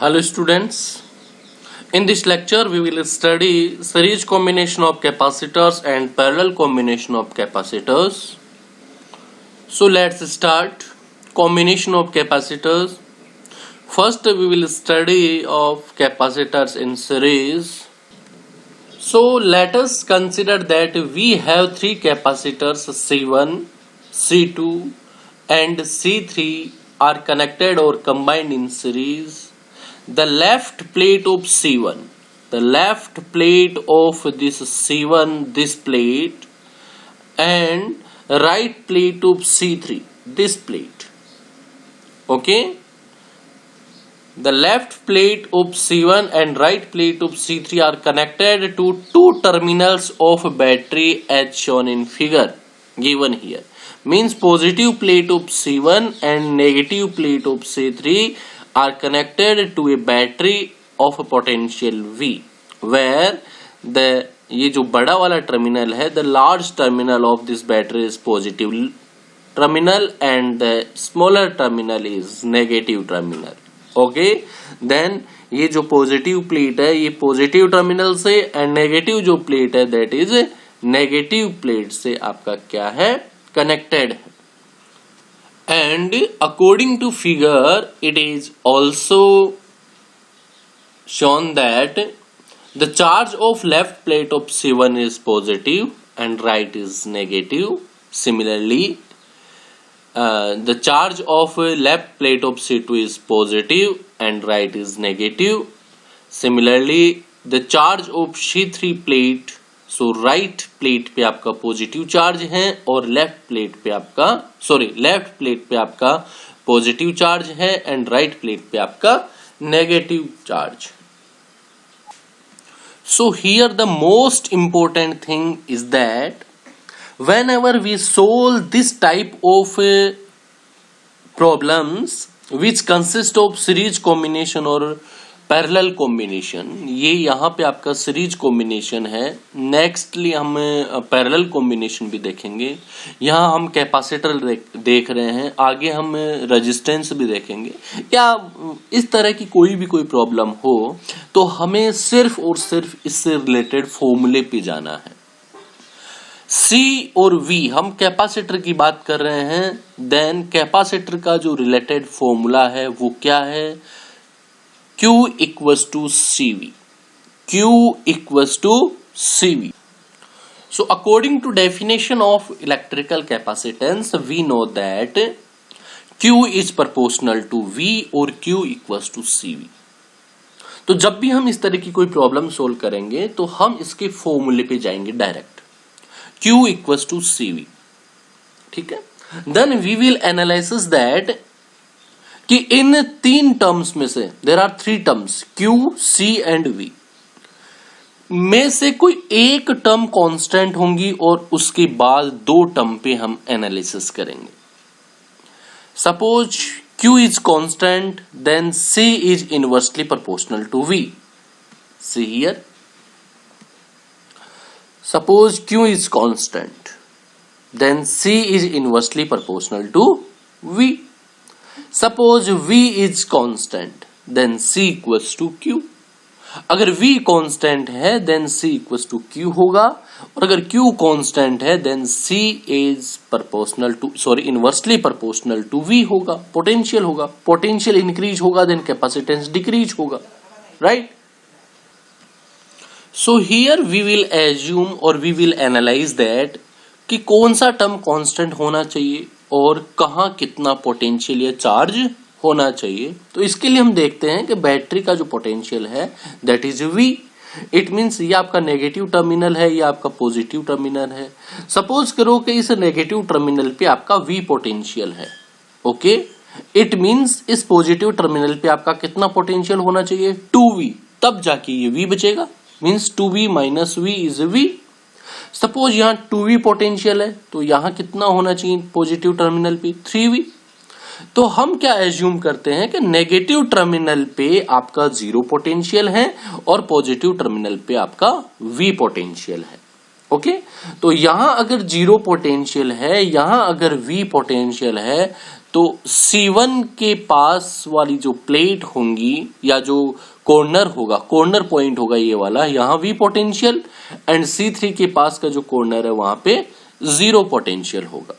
Hello students, in this lecture we will study series combination of capacitors and parallel combination of capacitors. So let's start combination of capacitors. First we will study of capacitors in series. So let us consider that we have three capacitors C1, C2 and C3 are connected or combined in series. The left plate of C1, the left plate of this C1, this plate, and right plate of C3, this plate. Okay, the left plate of C1 and right plate of C3 are connected to two terminals of battery as shown in figure given here. Means positive plate of C1 and negative plate of C3 are connected to a battery of a potential V, where the ये जो बड़ा वाला terminal है, the large terminal of this battery is positive terminal and the smaller terminal is negative terminal. Okay, then ये जो positive plate है ये positive terminal से एंड नेगेटिव जो प्लेट है दैट इज नेगेटिव प्लेट से आपका क्या है, कनेक्टेड है. And according to figure, it is also shown that the charge of left plate of C1 is positive and right is negative. Similarly, the charge of left plate of C2 is positive and right is negative. Similarly, the charge of C3 plate, so right plate पे आपका positive charge है और left plate पे आपका positive charge है and right plate पे आपका negative charge. So here the most important thing is that whenever we solve this type of problems which consist of series combination or parallel combination, ये यहाँ पे आपका series combination है. Nextly हम parallel combination भी देखेंगे. यहाँ हम कैपेसिटर देख रहे हैं, आगे हम रेजिस्टेंस भी देखेंगे. या इस तरह की कोई प्रॉब्लम हो तो हमें सिर्फ और सिर्फ इससे रिलेटेड फॉर्मूले पे जाना है. C और V हम कैपेसिटर की बात कर रहे हैं. देन कैपेसिटर का जो रिलेटेड फॉर्मूला है वो क्या है, Q equals to CV. Q equals to CV. So according to definition of electrical capacitance, we know that Q is proportional to V और Q equals to CV. तो जब भी हम इस तरह की कोई प्रॉब्लम सोल्व करेंगे तो हम इसके फॉर्मूले पे जाएंगे direct. Q equals to CV. ठीक है. Then we will analyze that कि इन तीन टर्म्स में से there are three terms Q, C and V में से कोई एक टर्म कांस्टेंट होंगी और उसके बाद दो टर्म पे हम एनालिसिस करेंगे. Suppose Q is constant then C is inversely proportional to V. See here, suppose Q is constant then C is inversely proportional to V. Suppose V is constant, then C equals to Q. अगर V constant है, then C equals to Q होगा. और अगर Q constant है, then C is inversely proportional to V होगा. Potential होगा, potential increase होगा, then capacitance decrease होगा. Right. So here we will assume और we will analyze that कि कौन सा टर्म कांस्टेंट होना चाहिए और कहाँ कितना पोटेंशियल या चार्ज होना चाहिए. तो इसके लिए हम देखते हैं कि बैटरी का जो पोटेंशियल है that is V. It means ये आपका नेगेटिव टर्मिनल है, ये आपका पॉजिटिव टर्मिनल है. सपोज करो कि इस नेगेटिव टर्मिनल पे आपका V पोटेंशियल है. ओके, इट मींस इस पॉजिटिव टर्मिनल पे आपका कितना पोटेंशियल होना चाहिए, 2V. तब जाके ये V बचेगा. Means 2V minus V is V. Suppose यहाँ 2V पोटेंशियल है तो यहाँ कितना होना चाहिए पॉजिटिव टर्मिनल पे, 3V. तो हम क्या एज्यूम करते हैं कि नेगेटिव टर्मिनल पे आपका 0 पोटेंशियल है और पॉजिटिव टर्मिनल पे आपका V पोटेंशियल है. ओके, तो यहाँ अगर 0 पोटेंशियल है, यहाँ अगर V पोटेंशियल है तो C1 के पास वाली जो प्लेट होंगी या जो कॉर्नर होगा, कॉर्नर पॉइंट होगा ये वाला, यहाँ V पोटेंशियल, एंड C3 के पास का जो कॉर्नर है वहां पे 0 पोटेंशियल होगा।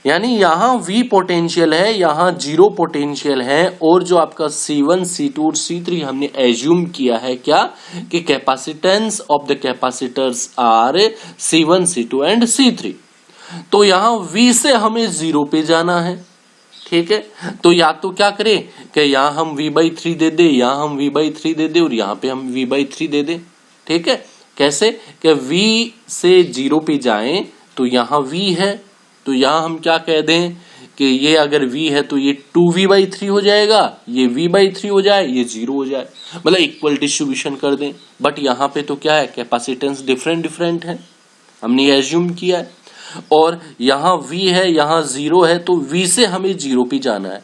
यानी यहाँ V पोटेंशियल है, यहाँ 0 पोटेंशियल है, और जो आपका C1, C2 और C3 हमने एज्यूम किया है क्या कि capacitance of the capacitors are C1, C2 and C3। तो यहाँ V से हमें 0 पे जाना है, ठीक है। तो या तो क्या करें कि यहाँ हम V/3 दे दे, यहाँ हम V/3 दे दे और यहाँ पे हम V/3 दे दे, ठीक है। कैसे कि V से 0 पे जाएं तो यहाँ V है, तो यहाँ हम क्या कह दें कि ये अगर V है तो ये 2V/3 हो जाएगा, ये V/3 हो जाए, ये 0 हो जाए, मतलब इक्वल डिस्ट्रीब्यूशन कर दें। बट यहाँ पे तो क्या है, कैपेसिटेंस डिफरेंट है, हमने एज्यूम किया है, और यहाँ V है, यहाँ 0 है, तो V से हमें 0 पे जाना है।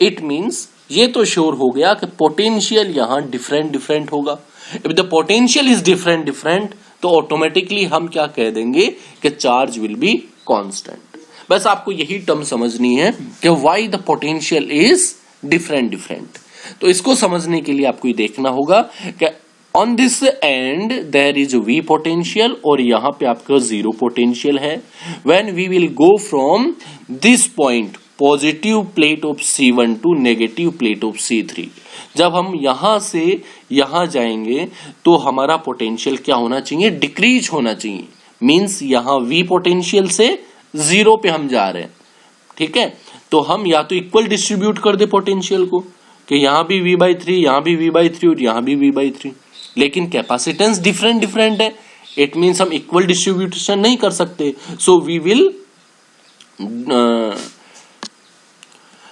इट मीन्स ये तो श्योर हो गया कि पोटेंशियल यहाँ डिफरेंट होगा। If the potential is different तो ऑटोमेटिकली हम क्या कह देंगे कि चार्ज विल बी कांस्टेंट। बस आपको यही टर्म समझनी है कि why the potential is different. तो इसको समझने के लिए आपको ये देखना होगा कि on this end there is V potential और यहाँ पे आपका 0 पोटेंशियल है। When we will go from this point positive plate of C1 to negative plate of C3, जब हम यहां से यहां जाएंगे तो हमारा पोटेंशियल क्या होना चाहिए, डिक्रीज होना चाहिए। मींस यहां V पोटेंशियल से 0 पे हम जा रहे हैं, ठीक है। तो हम या तो इक्वल डिस्ट्रीब्यूट कर दे पोटेंशियल को कि यहां भी V/3, यहां भी V/3 और यहां भी V/3, लेकिन कैपेसिटेंस डिफरेंट है। इट मींस हम इक्वल डिस्ट्रीब्यूशन नहीं कर सकते। So we will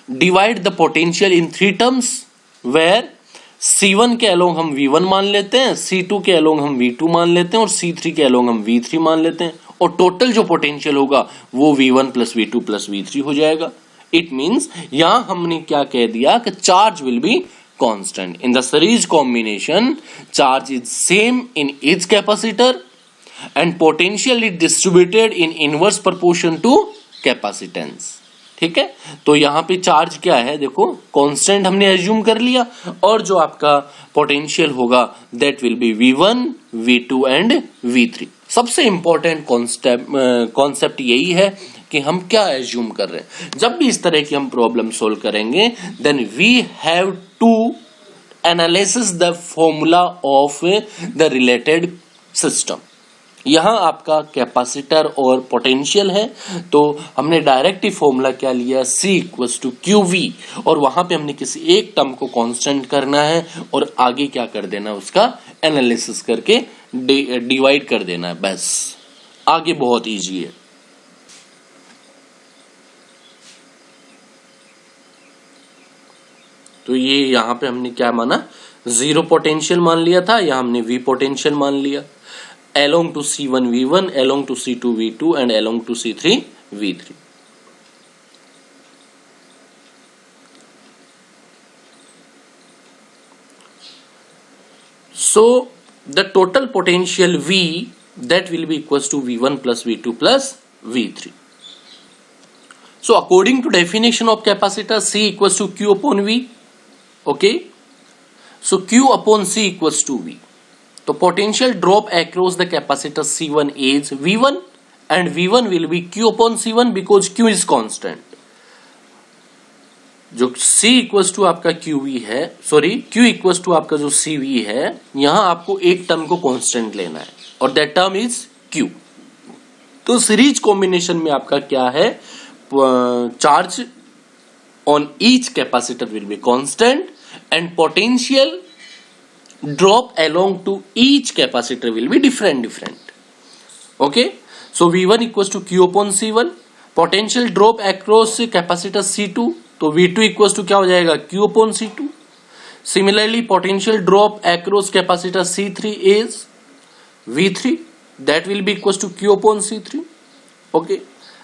divide the potential in 3 terms, where C1 के अलोंग हम V1 मान लेते हैं, C2 के अलोंग हम V2 मान लेते हैं और C3 के अलोंग हम V3 मान लेते हैं, और टोटल जो पोटेंशियल होगा वो V1 plus V2 plus V3 हो जाएगा। इट मींस यहां हमने क्या कह दिया कि charge will be constant in the series combination, charge is same in each capacitor and potential is distributed in inverse proportion to capacitance, ठीक है। तो यहाँ पे चार्ज क्या है, देखो कांस्टेंट हमने एज्यूम कर लिया, और जो आपका पोटेंशियल होगा that will B V1, V2 and V3। सबसे इंपॉर्टेंट कॉन्सेप्ट यही है कि हम क्या एज्यूम कर रहे हैं। जब भी इस तरह की हम प्रॉब्लम सोल्व करेंगे then we have to analysis the formula of the related system. यहां आपका कैपेसिटर और पोटेंशियल है, तो हमने डायरेक्ट ही फॉर्मूला क्या लिया, C=QV, और वहां पे हमने किसी एक टर्म को कांस्टेंट करना है और आगे क्या कर देना, उसका एनालिसिस करके डिवाइड कर देना है, बस आगे बहुत इजी है। तो ये यहां पे हमने क्या माना, 0 पोटेंशियल मान लिया था, यहां हमने V पोटेंशियल मान लिया, along to C1 V1, along to C2 V2 and along to C3 V3. So the total potential V that will be equals to V1 plus V2 plus V3. So according to definition of capacitor, C equals to Q upon V. Okay. So Q upon C equals to V. तो potential drop across the capacitor C1 is V1 and V1 will be Q upon C1 because Q is constant. जो C equals to आपका QV है, sorry Q equals to आपका जो CV है, यहां आपको एक टर्म को कांस्टेंट लेना है और दैट टर्म इज Q। तो सीरीज कॉम्बिनेशन में आपका क्या है, charge on each capacitor will be constant and potential drop along to each capacitor will be different. Okay, so V1 equals to Q upon C1, potential drop across capacitor C2, तो V2 equals to क्या हो जाएगा, Q upon C2. Similarly, potential drop across capacitor C3 is V3, that will be equals to Q upon C3. Okay,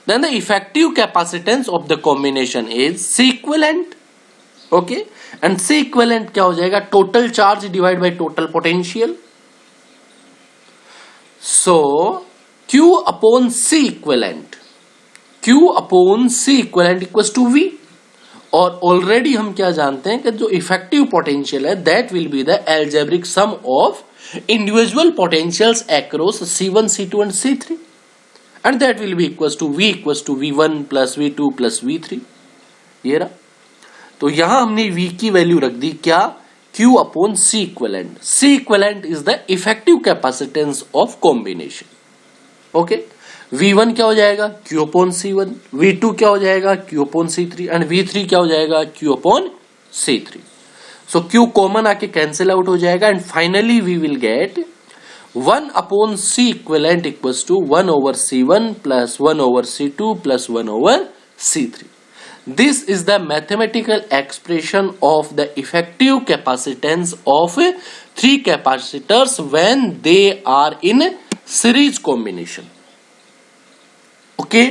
then the effective capacitance of the combination is C equivalent. Okay, and C equivalent क्या हो जाएगा, total charge divide by total potential. So Q upon C equivalent, Q upon C equivalent equals to V। और already हम क्या जानते हैं कि जो इफेक्टिव पोटेंशियल है that will be the algebraic sum of individual potentials across C1, C2 and C3 and that will be equals to V1 plus V2 plus V3। ये रहा। तो यहां हमने V की वैल्यू रख दी क्या, Q upon C equivalent. C equivalent is the effective capacitance of combination. Okay, V1 क्या हो जाएगा, Q अपॉन C1, V2 क्या हो जाएगा, Q upon C3 and V3 क्या हो जाएगा, Q upon C3। So Q common आके कैंसिल आउट हो जाएगा and finally we will get 1 upon C equivalent equals to 1 over C1 plus 1 over C2 plus 1 over C3। This is the mathematical expression of the effective capacitance of three capacitors when they are in series combination. Okay,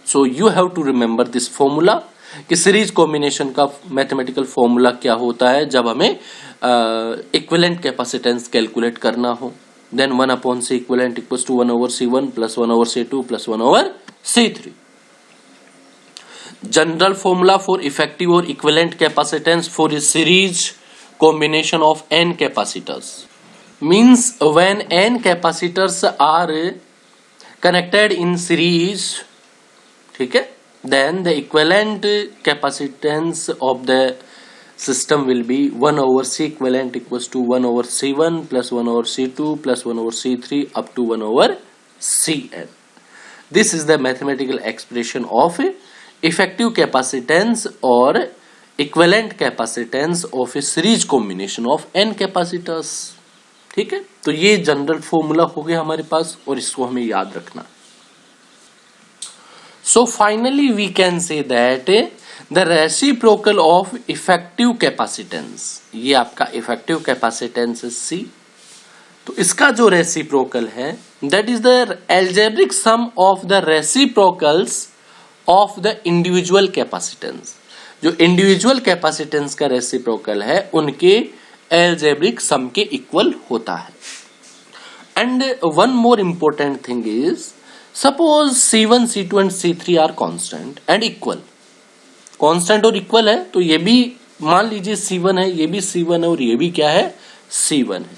so you have to remember this formula कि series combination का mathematical formula क्या होता है जब हमें equivalent capacitance calculate करना हो। Then 1 upon C equivalent equals to 1 over C1 plus 1 over C2 plus 1 over C3। General formula for effective or equivalent capacitance for a series combination of n capacitors means when n capacitors are connected in series, ठीक है, then the equivalent capacitance of the system will be 1 over C equivalent equals to 1 over C1 plus 1 over C2 plus 1 over C3 up to 1 over Cn. This is the mathematical expression of effective capacitance or equivalent capacitance of a series combination of n capacitors। ठीक है, तो ये general formula हो गया हमारे पास और इसको हमें याद रखना। So finally we can say that the reciprocal of effective capacitance, ये आपका इफेक्टिव कैपेसिटेंस C, तो इसका जो रेसिप्रोकल है that is the algebraic sum of the reciprocals of the individual capacitance. जो इंडिविजुअल कैपेसिटेंस का रेसिप्रोकल है उनके एल्जेब्रिक सम के इक्वल होता है। And one more important thing is suppose C1, C2 and C3 are constant and equal. Constant और equal है तो ये भी मान लीजिए C1 है, ये भी C1 है और ये भी क्या है, C1 है।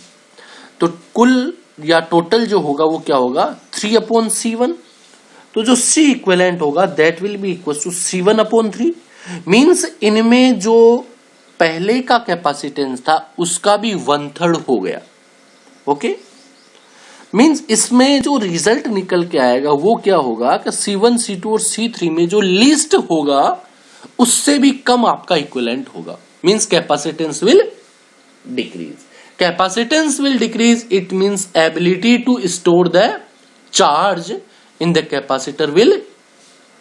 तो कुल या टोटल जो होगा वो क्या होगा, 3 अपॉन C1। तो जो C इक्विवेलेंट होगा that will be equal to C1 upon 3। Means इनमें जो पहले का कैपेसिटेंस था उसका भी 1/3 हो गया। ओके, मीन्स इसमें जो रिजल्ट निकल के आएगा वो क्या होगा कि C1, C2 और C3 में जो लीस्ट होगा उससे भी कम आपका इक्विवेलेंट होगा। Means capacitance will decrease. Capacitance will decrease, it means ability to store the charge in the capacitor will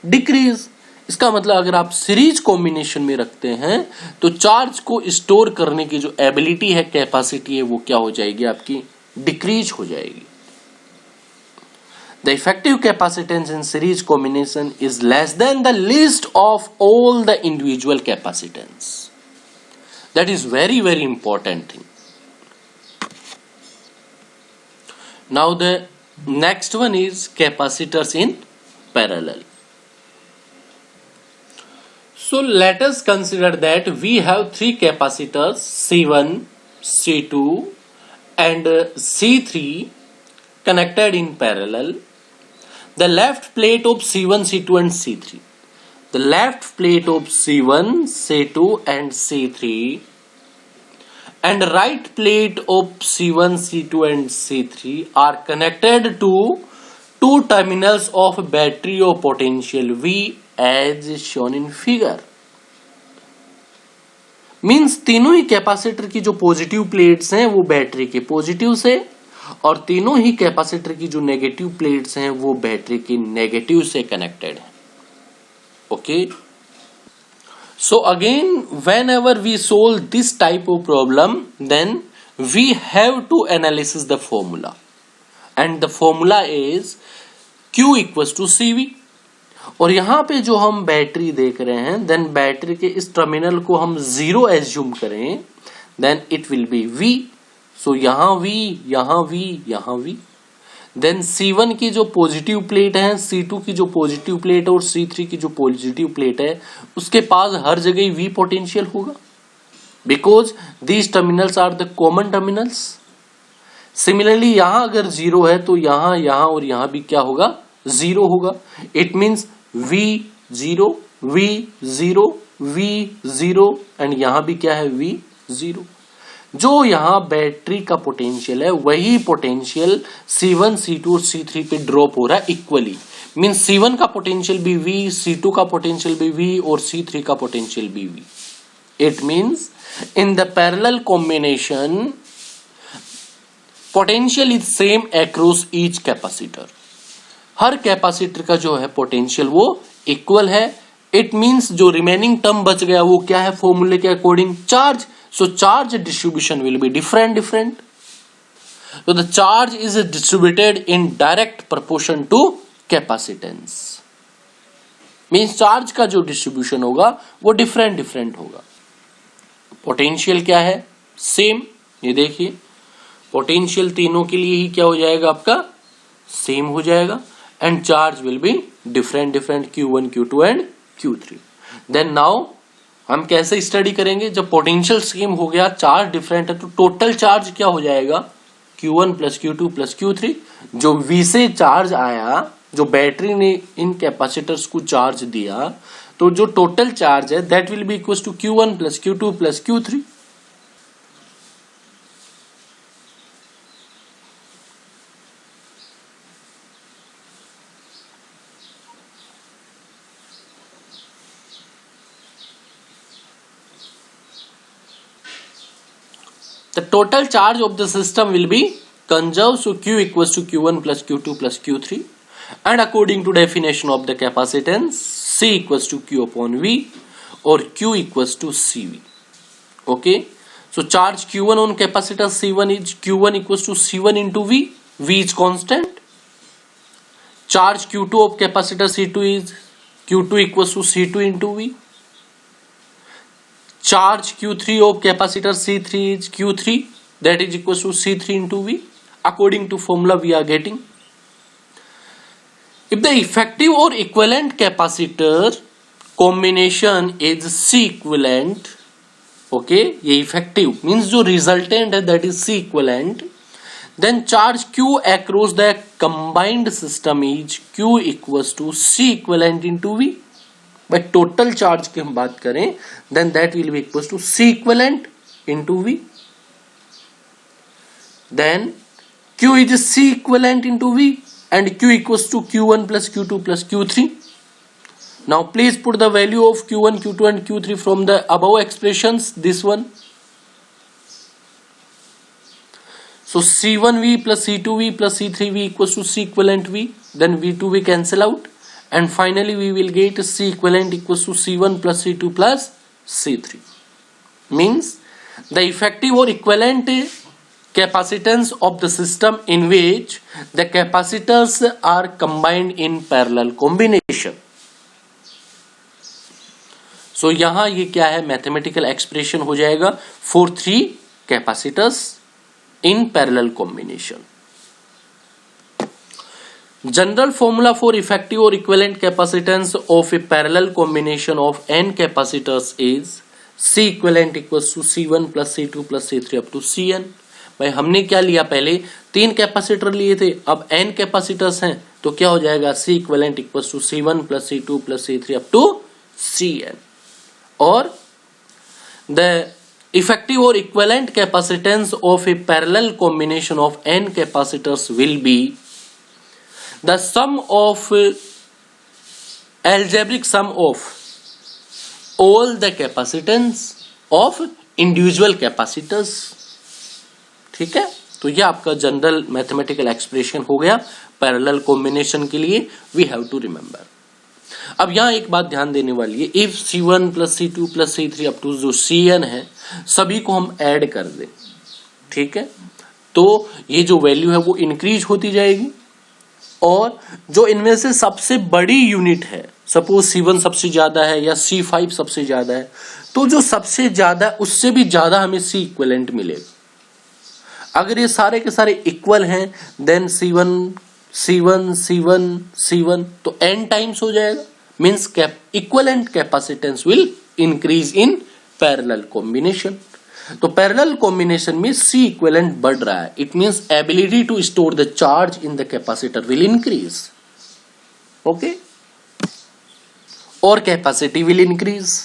decrease. इसका मतलब अगर आप सीरीज कॉम्बिनेशन में रखते हैं तो चार्ज को स्टोर करने की जो एबिलिटी है, कैपेसिटी है, वो क्या हो जाएगी, आपकी डिक्रीज हो जाएगी। The effective capacitance in series combination is less than the least of all the individual capacitance. That is very very important thing. Now the next one is capacitors in parallel. So let us consider that we have 3 capacitors C1, C2 and C3 connected in parallel. The left plate of C1, C2 and C3. The left plate of C1, C2 and C3 and right plate of C1, C2 and C3 are connected to 2 terminals of battery of potential V as shown in figure. Means तीनों ही capacitor की जो positive plates हैं वो battery के positive से और तीनों ही capacitor की जो नेगेटिव प्लेट्स हैं वो बैटरी के नेगेटिव से कनेक्टेड है। Okay, so again whenever we solve this type of problem then we have to analyze the formula and the formula is Q equals to CV। और यहां पे जो हम बैटरी देख रहे हैं देन बैटरी के इस टर्मिनल को हम 0 एज्यूम करें then it will be V। So यहां V, यहां V, यहां V, देन C1 की जो पॉजिटिव प्लेट है, C2 की जो पॉजिटिव प्लेट है और C3 की जो पॉजिटिव प्लेट है, उसके पास हर जगह V पोटेंशियल होगा, because these terminals are the common terminals. Similarly यहां अगर 0 है तो यहां, यहां और यहां भी क्या होगा, 0 होगा। It means V0, V0, V0 and यहां भी क्या है, V0। जो यहां बैटरी का पोटेंशियल है वही पोटेंशियल C1, C2 और C3 पे ड्रॉप हो रहा है इक्वली। मींस C1 का पोटेंशियल भी V, C2 का पोटेंशियल भी V और C3 का पोटेंशियल भी V। It means in the parallel combination potential is same across each capacitor. Her capacitor का जो है पोटेंशियल वो इक्वल है। इट मींस जो रिमेनिंग टर्म बच गया वो क्या है, फॉर्मूले के according charge. So charge distribution will be different. So the charge is distributed in direct proportion to capacitance. Means charge का जो distribution होगा वो different होगा। Potential क्या है, same। ये देखिए potential तीनों के लिए ही क्या हो जाएगा आपका, same हो जाएगा। And charge will be different Q1, Q2 and Q3. Then now हम कैसे स्टडी करेंगे, जब पोटेंशियल सेम हो गया, चार्ज डिफरेंट है, तो टोटल चार्ज क्या हो जाएगा, Q1 plus Q2 plus Q3। जो V से चार्ज आया, जो बैटरी ने इन कैपेसिटर्स को चार्ज दिया, तो जो टोटल चार्ज है that will be equal to Q1 plus Q2 plus Q3। The total charge of the system will be conserved, so Q equals to Q1 plus Q2 plus Q3, and according to definition of the capacitance, C equals to Q upon V or Q equals to CV. Okay, so charge Q1 on capacitor C1 is Q1 equals to C1 into V. V is constant. Charge Q2 of capacitor C2 is Q2 equals to C2 into V. Charge Q3 of capacitor C3 is Q3, that is equals to C3 into V. According to formula we are getting, if the effective or equivalent capacitor combination is C equivalent, okay, ये effective means जो resultant है that is C equivalent, then charge Q across the combined system is Q equals to C equivalent into V. But total charge की हम बात करें then that will be equal to C equivalent into V। Then Q is C equivalent into V and Q equals to Q1 plus Q2 plus Q3। Now please put the value of Q1, Q2 and Q3 from the above expressions, this one. So C1V plus C2V plus C3V equals to C equivalent V, then V2V cancel out. And finally we will get C equivalent equals to C1 plus C2 plus C3. Means the effective or equivalent capacitance of the system in which the capacitors are combined in parallel combination. So यहाँ ये क्या है, mathematical expression हो जाएगा for 3 capacitors in parallel combination. General formula for effective or equivalent capacitance of a parallel combination of n capacitors is C equivalent equals to C1 plus C2 plus C3 up to Cn। भाई हमने क्या लिया, पहले 3 capacitor लिए थे, अब n capacitors हैं तो क्या हो जाएगा, C equivalent equals to C1 plus C2 plus C3 up to Cn। और the effective or equivalent capacitance of a parallel combination of n capacitors will be the sum of algebraic sum of all the capacitance of individual capacitors। ठीक है, तो ये आपका general mathematical expression हो गया parallel combination के लिए, we have to remember. अब यहां एक बात ध्यान देने वाली है, if C1 plus C2 plus C3 up to जो Cn है सभी को हम ऐड कर दें, ठीक है, तो ये जो वैल्यू है वो इंक्रीज होती जाएगी। और जो इनमें से सबसे बड़ी यूनिट है, सपोज C1 सबसे ज्यादा है या C5 सबसे ज्यादा है, तो जो सबसे ज्यादा उससे भी ज्यादा हमें C इक्विवेलेंट मिलेगा। अगर ये सारे के सारे इक्वल हैं then C1 C1 C1 C1 तो n टाइम्स हो जाएगा, means equivalent capacitance will increase in parallel combination. तो पैरेलल कॉम्बिनेशन में C इक्विवेलेंट बढ़ रहा है, it means ability to store the charge in the capacitor will increase, okay, और capacity will increase.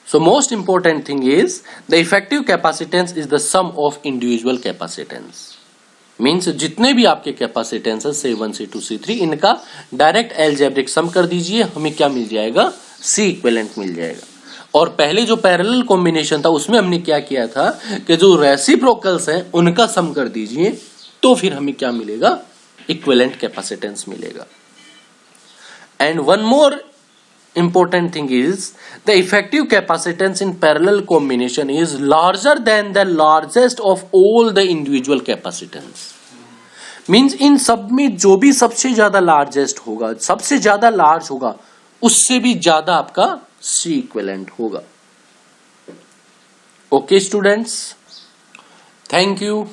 So most important thing is the effective capacitance is the sum of individual capacitance. Means जितने भी आपके capacitance है C1 C2 C3 इनका direct algebraic sum कर दीजिए, हमें क्या मिल जाएगा, C इक्विवेलेंट मिल जाएगा। और पहले जो पैरेलल कॉम्बिनेशन था उसमें हमने क्या किया था कि जो रेसिप्रोकल्स हैं उनका सम कर दीजिए तो फिर हमें क्या मिलेगा, इक्विवेलेंट कैपेसिटेंस मिलेगा। And one more important thing is the effective capacitance in parallel combination is larger than the largest of all the individual capacitance. Means in सब में जो भी सबसे ज्यादा लार्जेस्ट होगा, सबसे ज्यादा लार्ज होगा, उससे भी ज्यादा आपका C इक्विवेलेंट होगा। Okay students, thank you.